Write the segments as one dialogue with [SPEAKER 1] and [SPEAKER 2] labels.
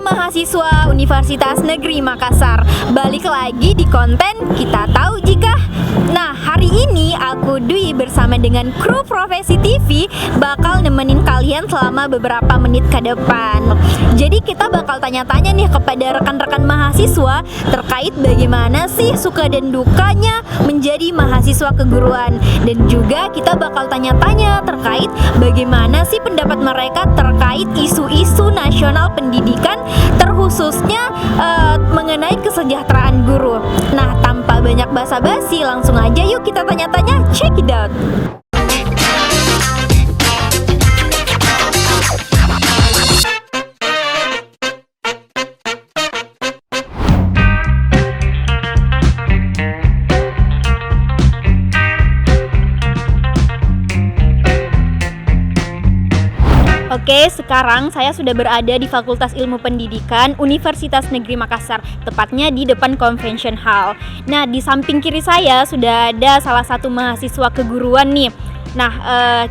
[SPEAKER 1] mahasiswa Universitas Negeri Makassar. Balik lagi di konten Kita Tahu Jika. Nah, hari ini aku Dwi bersama dengan kru Profesi TV bakal nemenin kalian selama beberapa menit ke depan. Jadi kita bakal tanya-tanya nih kepada rekan-rekan mahasiswa terkait bagaimana sih suka dan dukanya menjadi mahasiswa keguruan. Dan juga kita bakal tanya-tanya terkait bagaimana sih pendapat mereka terkait isu-isu nasional pendidikan, terkhususnya mengenai kesejahteraan guru. Nah, tanpa banyak basa-basi, langsung aja yuk kita tanya-tanya. Check it out. Oke, sekarang saya sudah berada di Fakultas Ilmu Pendidikan Universitas Negeri Makassar, tepatnya di depan Convention Hall. Nah, di samping kiri saya sudah ada salah satu mahasiswa keguruan nih. Nah,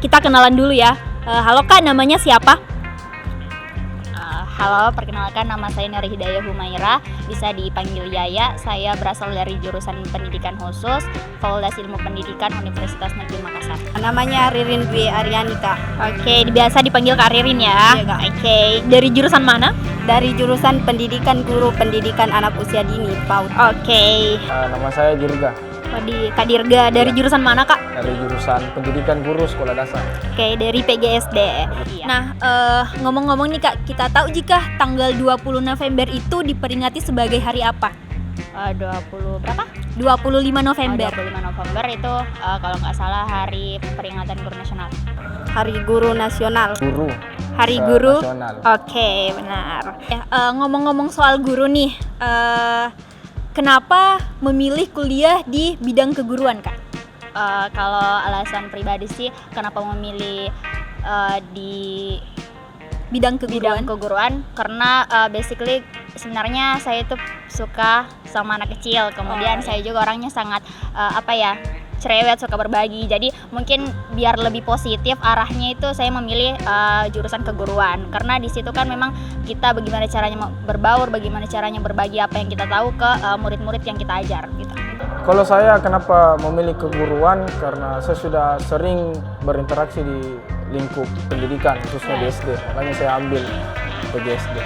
[SPEAKER 1] kita kenalan dulu ya. Halo Kak, namanya siapa?
[SPEAKER 2] Halo, perkenalkan nama saya Neri Hidayah Humaira, bisa dipanggil Yaya. Saya berasal dari jurusan Pendidikan Khusus, Fakultas Ilmu Pendidikan Universitas Negeri Makassar.
[SPEAKER 3] Namanya Ririn Dwi Aryani, Kak.
[SPEAKER 1] Oke, biasa dipanggil Kak Ririn ya.
[SPEAKER 3] Iya, Kak.
[SPEAKER 1] Oke, dari jurusan mana?
[SPEAKER 3] Dari jurusan Pendidikan Guru Pendidikan Anak Usia Dini, PAUD.
[SPEAKER 1] Oke.
[SPEAKER 4] Nama saya Dirga,
[SPEAKER 1] Kak Dirga, dari jurusan mana Kak?
[SPEAKER 4] dari jurusan Pendidikan Guru Sekolah Dasar.
[SPEAKER 1] Oke, dari PGSD.
[SPEAKER 2] Iya.
[SPEAKER 1] Nah, ngomong-ngomong nih Kak, kita tahu jika tanggal 20 November itu diperingati sebagai hari apa?
[SPEAKER 2] 20 berapa?
[SPEAKER 1] 25 November.
[SPEAKER 2] 25 November itu kalau nggak salah hari peringatan Guru Nasional.
[SPEAKER 3] Hari Guru Nasional.
[SPEAKER 4] Guru.
[SPEAKER 1] Hari Guru.
[SPEAKER 4] Nasional.
[SPEAKER 1] Oke, benar. Ngomong-ngomong soal guru nih, kenapa memilih kuliah di bidang keguruan Kak?
[SPEAKER 2] Kalau alasan pribadi sih, kenapa memilih di
[SPEAKER 1] Bidang
[SPEAKER 2] bidang
[SPEAKER 1] keguruan.
[SPEAKER 2] keguruan, karena basically sebenarnya saya itu suka sama anak kecil. Kemudian saya juga orangnya sangat cerewet, suka berbagi. Jadi mungkin biar lebih positif arahnya itu saya memilih jurusan keguruan, karena di situ kan memang kita bagaimana caranya berbaur, bagaimana caranya berbagi apa yang kita tahu ke murid-murid yang kita ajar gitu.
[SPEAKER 4] Kalau saya kenapa memilih keguruan, karena saya sudah sering berinteraksi di lingkup pendidikan, khususnya di SD. Makanya saya ambil PGSD.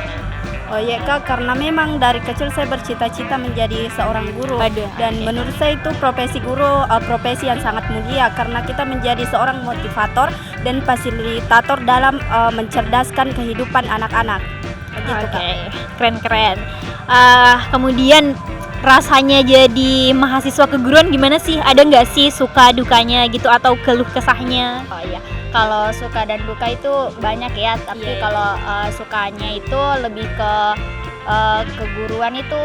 [SPEAKER 3] Oh iya, Kak, karena memang dari kecil saya bercita-cita menjadi seorang guru. Dan menurut saya itu profesi guru profesi yang sangat mulia, karena kita menjadi seorang motivator dan fasilitator dalam mencerdaskan kehidupan anak-anak. Begitu, Kak.
[SPEAKER 1] Oke, keren-keren. Kemudian rasanya jadi mahasiswa keguruan gimana sih? Ada nggak sih suka dukanya gitu atau keluh kesahnya?
[SPEAKER 2] Oh iya, kalau suka dan duka itu banyak ya, tapi
[SPEAKER 1] Iya.
[SPEAKER 2] kalau sukanya itu lebih ke keguruan itu,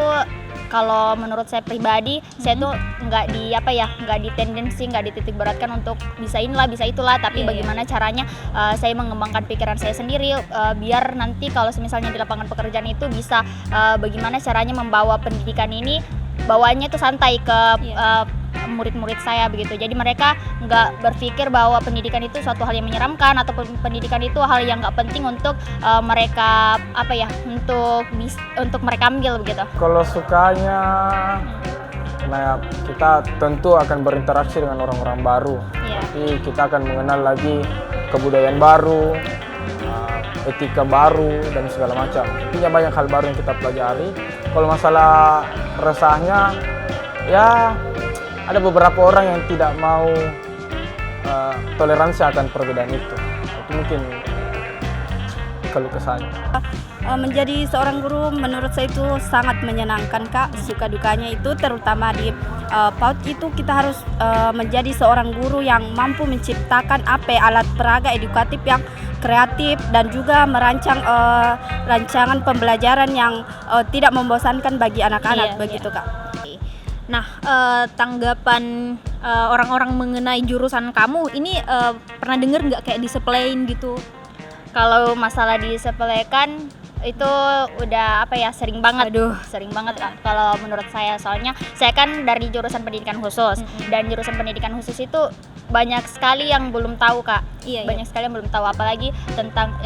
[SPEAKER 2] kalau menurut saya pribadi, saya tuh nggak di tendensi, nggak dititik beratkan untuk bisa inilah, bisa itulah, tapi
[SPEAKER 1] Iya,
[SPEAKER 2] bagaimana caranya saya mengembangkan pikiran saya sendiri, biar nanti kalau misalnya di lapangan pekerjaan itu bisa bagaimana caranya membawa pendidikan ini, bawaannya itu santai ke murid-murid saya begitu. Jadi mereka nggak berpikir bahwa pendidikan itu suatu hal yang menyeramkan, atau pendidikan itu hal yang nggak penting untuk mereka untuk mereka ambil begitu.
[SPEAKER 4] Kalau sukanya, nah kita tentu akan berinteraksi dengan orang-orang baru.
[SPEAKER 1] Iya.
[SPEAKER 4] Jadi kita akan mengenal lagi kebudayaan baru, etika baru, dan segala macam. Intinya banyak hal baru yang kita pelajari. Kalau masalah resahnya, ya ada beberapa orang yang tidak mau toleransi akan perbedaan itu. Itu mungkin keluh kesahnya.
[SPEAKER 3] Menjadi seorang guru menurut saya itu sangat menyenangkan, Kak. Suka dukanya itu terutama di PAUD itu kita harus menjadi seorang guru yang mampu menciptakan alat peraga edukatif yang kreatif dan juga merancang rancangan pembelajaran yang tidak membosankan bagi anak-anak.
[SPEAKER 1] Iya,
[SPEAKER 3] begitu, Kak.
[SPEAKER 1] Nah, tanggapan orang-orang mengenai jurusan kamu ini pernah dengar nggak kayak disepelein gitu?
[SPEAKER 2] Kalau masalah disepelekan, itu udah apa ya, sering banget. Sering banget kalau menurut saya, soalnya saya kan dari jurusan pendidikan khusus. Dan jurusan pendidikan khusus itu banyak sekali yang belum tahu, Kak. Banyak sekali yang belum tahu, apalagi tentang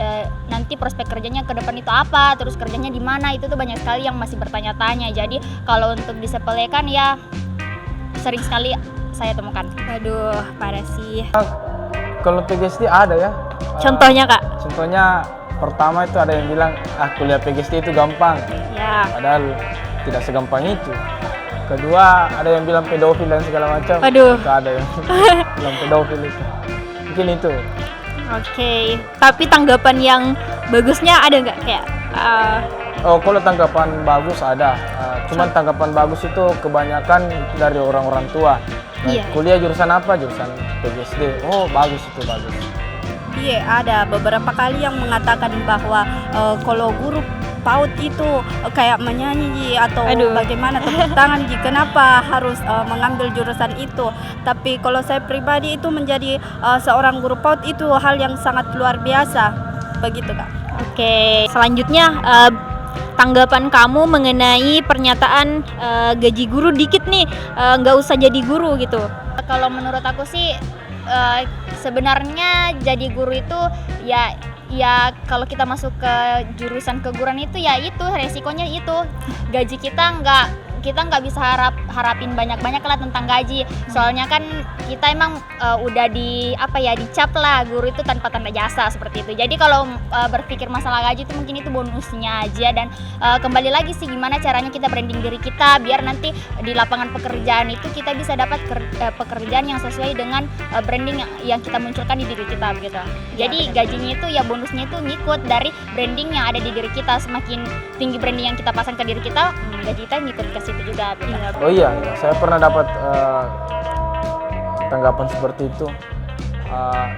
[SPEAKER 2] nanti prospek kerjanya ke depan itu apa, terus kerjanya di mana, itu tuh banyak sekali yang masih bertanya-tanya. Jadi kalau untuk disepelekan ya sering sekali saya temukan.
[SPEAKER 1] Aduh, parah sih.
[SPEAKER 4] Kalau PGSD ada ya.
[SPEAKER 1] Contohnya, Kak?
[SPEAKER 4] Contohnya pertama itu ada yang bilang kuliah PGSD itu gampang.
[SPEAKER 1] Ya.
[SPEAKER 4] Padahal tidak segampang itu. Kedua ada yang bilang pedofil dan segala macam.
[SPEAKER 1] Aduh.
[SPEAKER 4] Itu ada yang bilang pedofil itu. Mungkin itu.
[SPEAKER 1] Oke. Tapi tanggapan yang bagusnya ada nggak kayak?
[SPEAKER 4] Kalau tanggapan bagus ada. Cuman tanggapan bagus itu kebanyakan dari orang-orang tua. Kuliah jurusan apa? Jurusan PGSD. Oh bagus, itu bagus.
[SPEAKER 3] Iya, ada beberapa kali yang mengatakan bahwa kalau guru PAUD itu kayak menyanyi atau bagaimana, tepuk tangan kenapa harus mengambil jurusan itu. Tapi kalau saya pribadi itu menjadi seorang guru PAUD itu hal yang sangat luar biasa. Begitu, Kak.
[SPEAKER 1] Oke, selanjutnya tanggapan kamu mengenai pernyataan gaji guru dikit nih, nggak usah jadi guru gitu.
[SPEAKER 2] Kalau menurut aku sih sebenarnya jadi guru itu ya kalau kita masuk ke jurusan keguruan itu ya itu resikonya itu gaji kita nggak bisa harapin banyak-banyak lah tentang gaji. Soalnya kan kita emang udah dicap lah guru itu tanpa tanda jasa seperti itu. Jadi kalau berpikir masalah gaji itu mungkin itu bonusnya aja. Dan kembali lagi sih gimana caranya kita branding diri kita biar nanti di lapangan pekerjaan itu kita bisa dapat pekerjaan yang sesuai dengan branding yang kita munculkan di diri kita begitu. Jadi gajinya itu ya bonusnya itu ngikut dari branding yang ada di diri kita. Semakin tinggi branding yang kita pasang ke diri kita, gaji kita ngikut ke situ juga.
[SPEAKER 4] Oh iya, saya pernah dapat tanggapan seperti itu.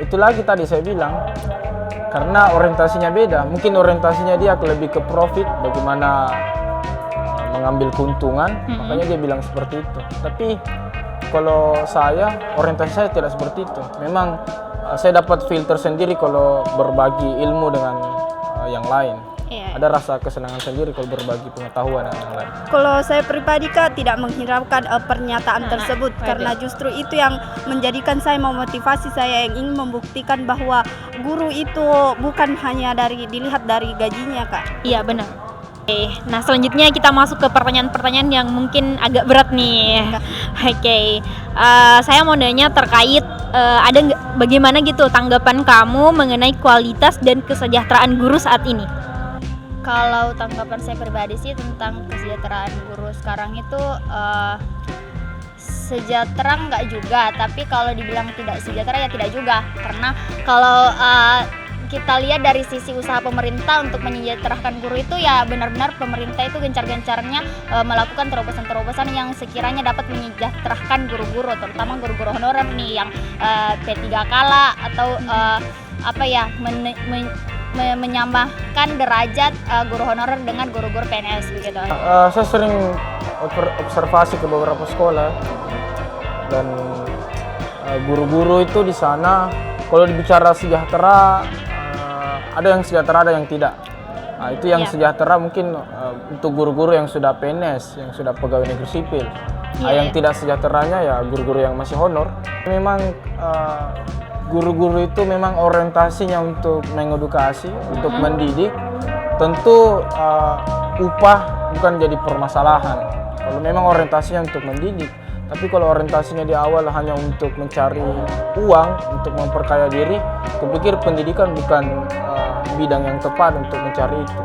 [SPEAKER 4] Itu lagi tadi saya bilang, karena orientasinya beda. Mungkin orientasinya dia lebih ke profit, bagaimana mengambil keuntungan, makanya dia bilang seperti itu. Tapi kalau saya, orientasi saya tidak seperti itu. Memang saya dapat filter sendiri kalau berbagi ilmu dengan yang lain. Ada rasa kesenangan sendiri kalau berbagi pengetahuan dengan yang lain.
[SPEAKER 3] Kalau saya pribadi, Kak, tidak menghiraukan pernyataan tersebut karena justru itu yang menjadikan saya memotivasi saya yang ingin membuktikan bahwa guru itu bukan hanya dilihat dari gajinya, Kak.
[SPEAKER 1] Iya, benar. Oke, nah selanjutnya kita masuk ke pertanyaan-pertanyaan yang mungkin agak berat nih. Oke, saya mau nanya terkait ada bagaimana gitu tanggapan kamu mengenai kualitas dan kesejahteraan guru saat ini?
[SPEAKER 2] Kalau tanggapan saya pribadi sih tentang kesejahteraan guru sekarang itu sejahtera nggak juga, tapi kalau dibilang tidak sejahtera ya tidak juga. Karena kalau kita lihat dari sisi usaha pemerintah untuk menyejahterakan guru itu ya benar-benar pemerintah itu gencar-gencarnya melakukan terobosan-terobosan yang sekiranya dapat menyejahterakan guru-guru, terutama guru-guru honorer nih yang P3K atau menyamakan derajat guru honorer dengan guru-guru PNS begitu.
[SPEAKER 4] Saya sering observasi ke beberapa sekolah dan guru-guru itu di sana kalau dibicara sejahtera ada yang sejahtera ada yang tidak. Nah, itu yang sejahtera mungkin untuk guru-guru yang sudah PNS, yang sudah pegawai negeri sipil. Yang tidak sejahteranya ya guru-guru yang masih honor. Memang guru-guru itu memang orientasinya untuk mengedukasi, untuk mendidik. Tentu upah bukan jadi permasalahan. Kalau memang orientasinya untuk mendidik, tapi kalau orientasinya di awal hanya untuk mencari uang, untuk memperkaya diri, kupikir pendidikan bukan bidang yang tepat untuk mencari itu.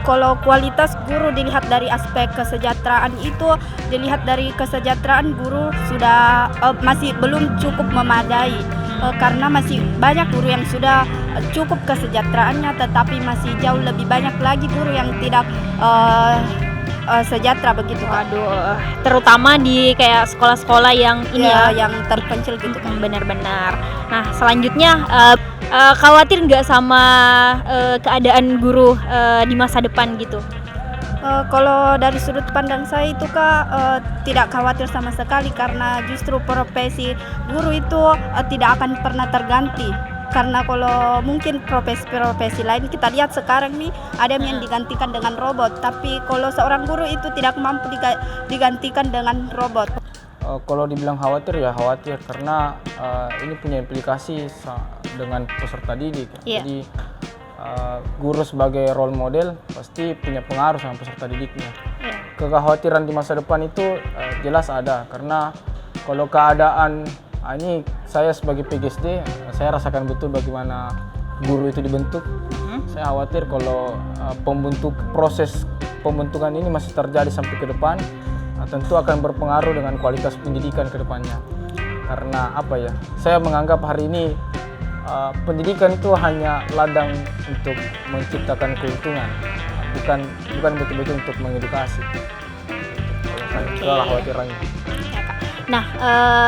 [SPEAKER 3] Kalau kualitas guru dilihat dari aspek kesejahteraan itu, dilihat dari kesejahteraan guru sudah masih belum cukup memadai. Karena masih banyak guru yang sudah cukup kesejahteraannya, tetapi masih jauh lebih banyak lagi guru yang tidak sejahtera begitu.
[SPEAKER 1] Waduh, terutama di kayak sekolah-sekolah yang ini
[SPEAKER 3] yang terpencil gitu kan.
[SPEAKER 1] Benar-benar. Nah, selanjutnya khawatir nggak sama keadaan guru di masa depan gitu?
[SPEAKER 3] Kalau dari sudut pandang saya itu, Kak, tidak khawatir sama sekali karena justru profesi guru itu tidak akan pernah terganti. karena kalau mungkin profesi-profesi lain kita lihat sekarang nih ada yang digantikan dengan robot, tapi kalau seorang guru itu tidak mampu digantikan dengan robot.
[SPEAKER 4] Kalau dibilang khawatir ya khawatir karena ini punya implikasi dengan peserta didik.
[SPEAKER 1] Iya.
[SPEAKER 4] Jadi guru sebagai role model pasti punya pengaruh sama peserta didiknya.
[SPEAKER 1] Iya.
[SPEAKER 4] Kekhawatiran di masa depan itu jelas ada karena kalau keadaan ini saya sebagai PGSD saya rasakan betul bagaimana guru itu dibentuk. Saya khawatir kalau proses pembentukan ini masih terjadi sampai ke depan, tentu akan berpengaruh dengan kualitas pendidikan ke depannya. Karena apa ya? Saya menganggap hari ini pendidikan itu hanya ladang untuk menciptakan keuntungan, bukan betul-betul untuk mengedukasi. Kalau saya itulah khawatirannya.
[SPEAKER 1] Ya, Kak. Nah,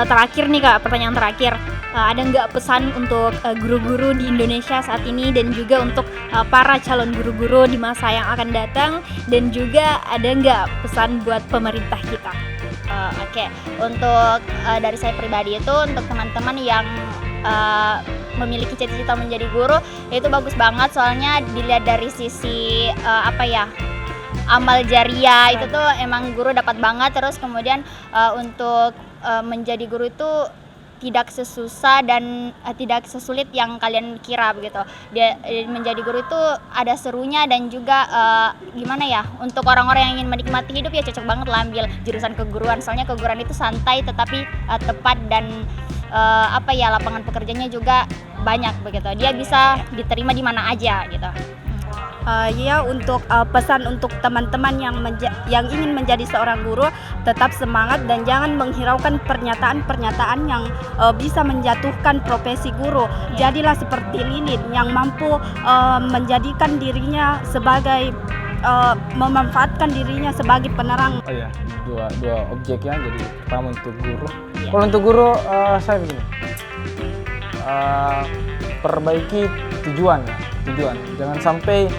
[SPEAKER 1] terakhir nih Kak, pertanyaan terakhir. Ada nggak pesan untuk guru-guru di Indonesia saat ini dan juga untuk para calon guru-guru di masa yang akan datang, dan juga ada nggak pesan buat pemerintah kita?
[SPEAKER 2] Oke. Untuk dari saya pribadi itu untuk teman-teman yang memiliki cita-cita menjadi guru itu bagus banget, soalnya dilihat dari sisi amal jariah itu tuh emang guru dapat banget. Terus kemudian untuk menjadi guru itu tidak sesusah dan tidak sesulit yang kalian kira begitu. Dia menjadi guru itu ada serunya dan juga gimana ya, untuk orang-orang yang ingin menikmati hidup ya cocok banget lah ambil jurusan keguruan, soalnya keguruan itu santai tetapi tepat dan lapangan pekerjaannya juga banyak begitu. Dia bisa diterima di mana aja gitu.
[SPEAKER 3] Ya, untuk pesan untuk teman-teman yang ingin menjadi seorang guru, tetap semangat dan jangan menghiraukan pernyataan-pernyataan yang bisa menjatuhkan profesi guru. Jadilah seperti Lilin yang mampu menjadikan dirinya sebagai memanfaatkan dirinya sebagai penerang.
[SPEAKER 4] Oh iya, dua objeknya. Jadi pertama untuk guru. Kalau untuk guru saya begini, perbaiki tujuan. Jangan sampai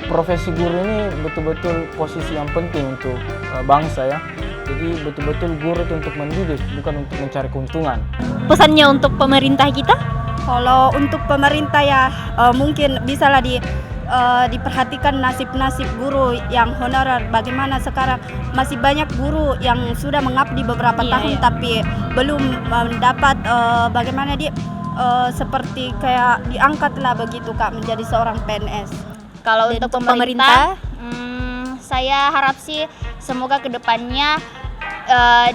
[SPEAKER 4] profesi guru ini betul-betul posisi yang penting untuk bangsa ya. Jadi betul-betul guru itu untuk mendidik, bukan untuk mencari keuntungan.
[SPEAKER 1] Pesannya untuk pemerintah kita?
[SPEAKER 3] Kalau untuk pemerintah ya mungkin bisalah diperhatikan nasib-nasib guru yang honorer. Bagaimana sekarang masih banyak guru yang sudah mengabdi beberapa tahun tapi belum mendapat bagaimana dia seperti kayak diangkat lah begitu Kak menjadi seorang PNS.
[SPEAKER 2] Kalau
[SPEAKER 1] Dan
[SPEAKER 2] untuk pemerintah, saya harap sih semoga kedepannya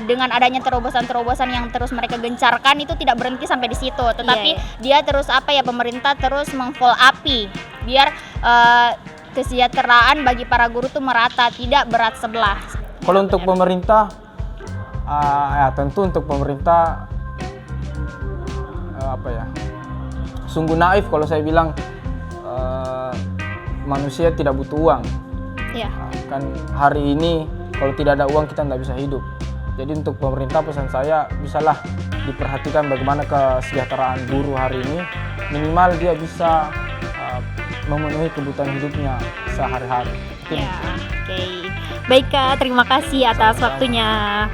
[SPEAKER 2] dengan adanya terobosan-terobosan yang terus mereka gencarkan itu tidak berhenti sampai di situ, tetapi dia terus pemerintah terus meng-follow up biar kesejahteraan bagi para guru tuh merata, tidak berat sebelah.
[SPEAKER 4] Kalau untuk pemerintah, tentu untuk pemerintah sungguh naif kalau saya bilang manusia tidak butuh uang. Kan hari ini kalau tidak ada uang kita tidak bisa hidup. Jadi untuk pemerintah pesan saya, bisalah diperhatikan bagaimana kesejahteraan guru hari ini, minimal dia bisa memenuhi kebutuhan hidupnya sehari-hari.
[SPEAKER 1] Baik Kak, terima kasih atas waktunya.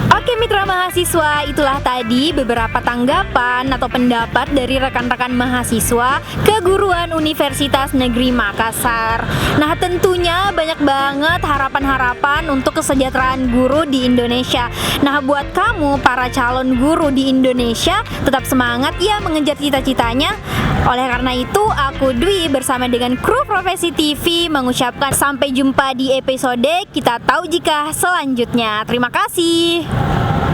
[SPEAKER 1] Oke mitra mahasiswa, itulah tadi beberapa tanggapan atau pendapat dari rekan-rekan mahasiswa Keguruan Universitas Negeri Makassar. Nah tentunya banyak banget harapan-harapan untuk kesejahteraan guru di Indonesia. Nah buat kamu para calon guru di Indonesia, tetap semangat ya mengejar cita-citanya. Oleh karena itu, aku Dwi bersama dengan kru Profesi TV mengucapkan sampai jumpa di episode Kita Tahu Jika selanjutnya. Terima kasih.